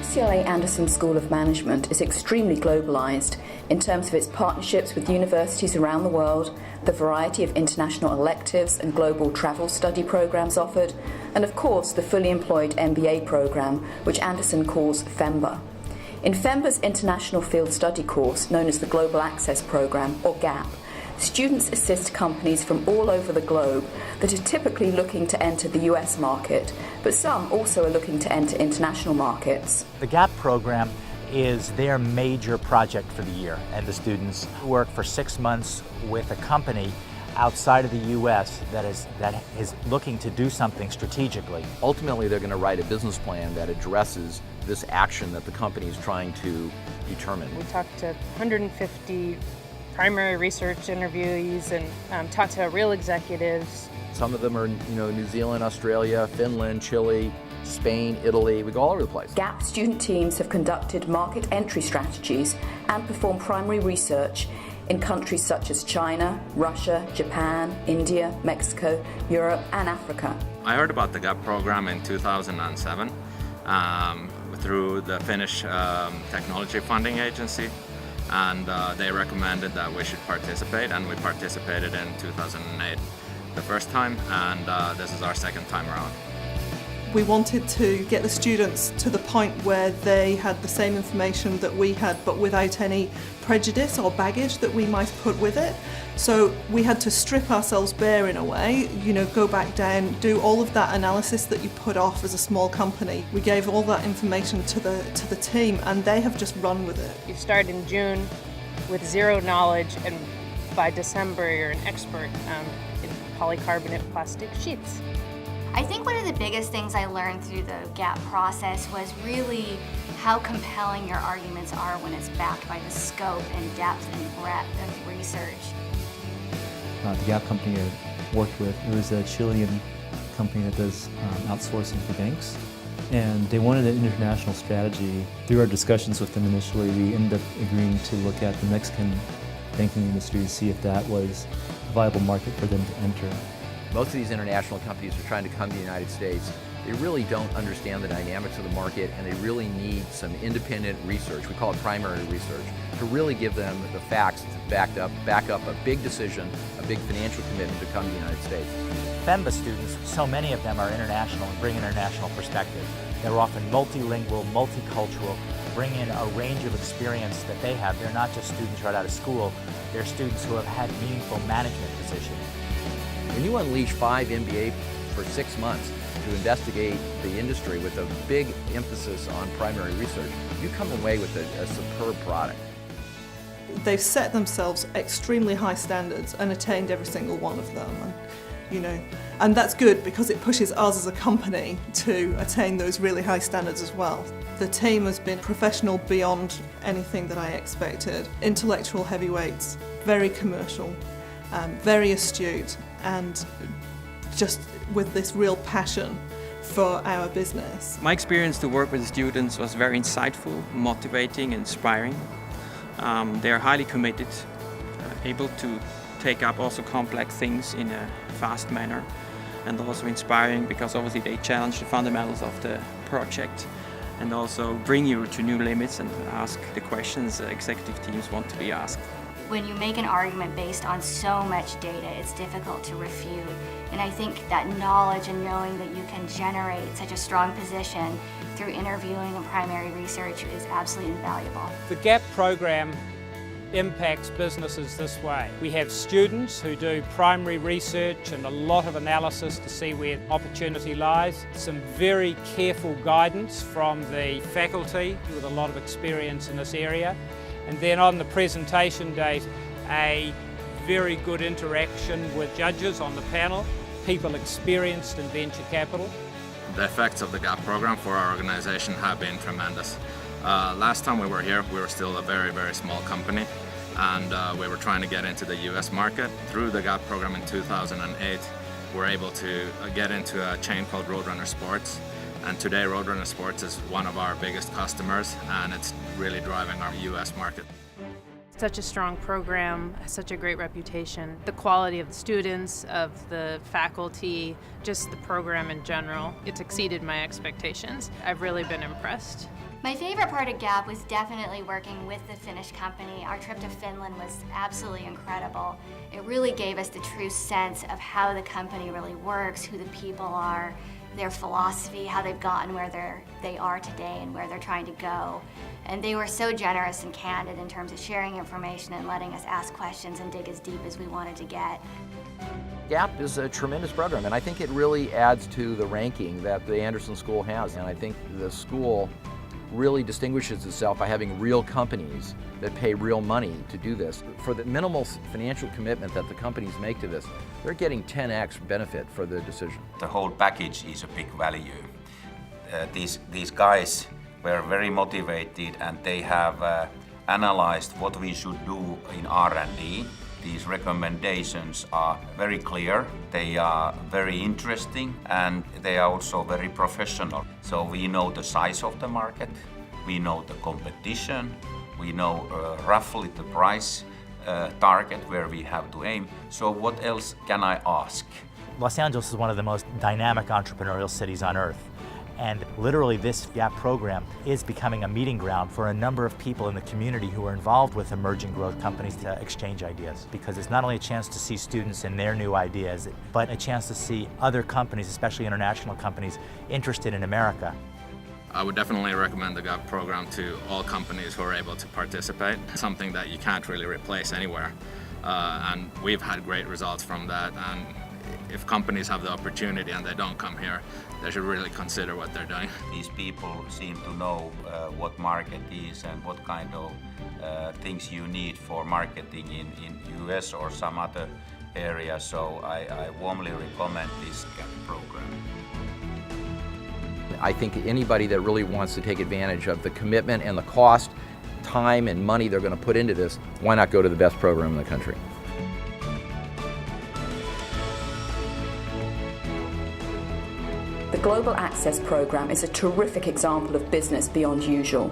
UCLA Anderson School of Management is extremely globalized in terms of its partnerships with universities around the world, the variety of international electives and global travel study programs offered, and of course the fully employed MBA program, which Anderson calls Femba. In Femba's International Field Study course, known as the Global Access Program, or GAP, students assist companies from all over the globe that are typically looking to enter the US market, but some also are looking to enter international markets. The GAP program is their major project for the year, and the students work for 6 months with a company outside of the US that is looking to do something strategically. Ultimately, they're going to write a business plan that addresses this action that the company is trying to determine. We talked to 150 primary research interviewees and talked to real executives. Some of them are, New Zealand, Australia, Finland, Chile, Spain, Italy. We go all over the place. GAP student teams have conducted market entry strategies and performed primary research in countries such as China, Russia, Japan, India, Mexico, Europe, and Africa. I heard about the GAP program in 2007 through the Finnish technology funding agency, and they recommended that we should participate, and we participated in 2008 the first time, and this is our second time around. We wanted to get the students to the point where they had the same information that we had, but without any prejudice or baggage that we might put with it. So we had to strip ourselves bare in a way, go back down, do all of that analysis that you put off as a small company. We gave all that information to the team, and they have just run with it. You start in June with zero knowledge, and by December you're an expert in polycarbonate plastic sheets. I think one of the biggest things I learned through the GAP process was really how compelling your arguments are when it's backed by the scope and depth and breadth of research. The GAP company I worked with, it was a Chilean company that does outsourcing for banks, and they wanted an international strategy. Through our discussions with them initially, we ended up agreeing to look at the Mexican banking industry to see if that was a viable market for them to enter. Most of these international companies are trying to come to the United States. They really don't understand the dynamics of the market, and they really need some independent research, we call it primary research, to really give them the facts to back up a big decision, a big financial commitment to come to the United States. Femba students, so many of them are international and bring international perspective. They're often multilingual, multicultural, bring in a range of experience that they have. They're not just students right out of school, they're students who have had meaningful management positions. When you unleash 5 MBA for 6 months to investigate the industry with a big emphasis on primary research, you come away with a superb product. They've set themselves extremely high standards and attained every single one of them. And that's good because it pushes us as a company to attain those really high standards as well. The team has been professional beyond anything that I expected. Intellectual heavyweights, very commercial, very astute, and just with this real passion for our business. My experience to work with the students was very insightful, motivating, inspiring. They are highly committed, able to take up also complex things in a fast manner, and also inspiring because obviously they challenge the fundamentals of the project and also bring you to new limits and ask the questions executive teams want to be asked. When you make an argument based on so much data, it's difficult to refute. And I think that knowledge and knowing that you can generate such a strong position through interviewing and primary research is absolutely invaluable. The GAP program impacts businesses this way. We have students who do primary research and a lot of analysis to see where opportunity lies. Some very careful guidance from the faculty with a lot of experience in this area. And then on the presentation date, a very good interaction with judges on the panel, people experienced in venture capital. The effects of the GAP program for our organization have been tremendous. Last time we were here, we were still a very, very small company, and we were trying to get into the US market. Through the GAP program in 2008, we were able to get into a chain called Roadrunner Sports. And today Roadrunner Sports is one of our biggest customers, and it's really driving our US market. Such a strong program, such a great reputation. The quality of the students, of the faculty, just the program in general, it's exceeded my expectations. I've really been impressed. My favorite part of Gap was definitely working with the Finnish company. Our trip to Finland was absolutely incredible. It really gave us the true sense of how the company really works, who the people are, their philosophy, how they've gotten where they are today and where they're trying to go. And they were so generous and candid in terms of sharing information and letting us ask questions and dig as deep as we wanted to get. Gap is a tremendous program, and I think it really adds to the ranking that the Anderson School has. And I think the school really distinguishes itself by having real companies that pay real money to do this. For the minimal financial commitment that the companies make to this, they're getting 10x benefit for the decision. The whole package is a big value. These guys were very motivated, and they have analyzed what we should do in R&D. These recommendations are very clear, they are very interesting, and they are also very professional. So we know the size of the market, we know the competition, we know roughly the price target where we have to aim. So what else can I ask? Los Angeles is one of the most dynamic entrepreneurial cities on earth. And literally this Gap program is becoming a meeting ground for a number of people in the community who are involved with emerging growth companies to exchange ideas. Because it's not only a chance to see students and their new ideas, but a chance to see other companies, especially international companies, interested in America. I would definitely recommend the Gap program to all companies who are able to participate. Something that you can't really replace anywhere. And we've had great results from that. And if companies have the opportunity and they don't come here, they should really consider what they're doing. These people seem to know what market is and what kind of things you need for marketing in US or some other area, so I warmly recommend this Gap program. I think anybody that really wants to take advantage of the commitment and the cost, time and money they're going to put into this, why not go to the best program in the country? The Global Access Programme is a terrific example of business beyond usual,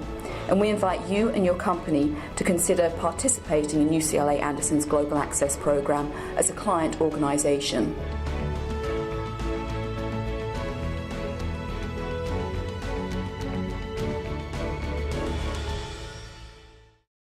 and we invite you and your company to consider participating in UCLA Anderson's Global Access Programme as a client organisation.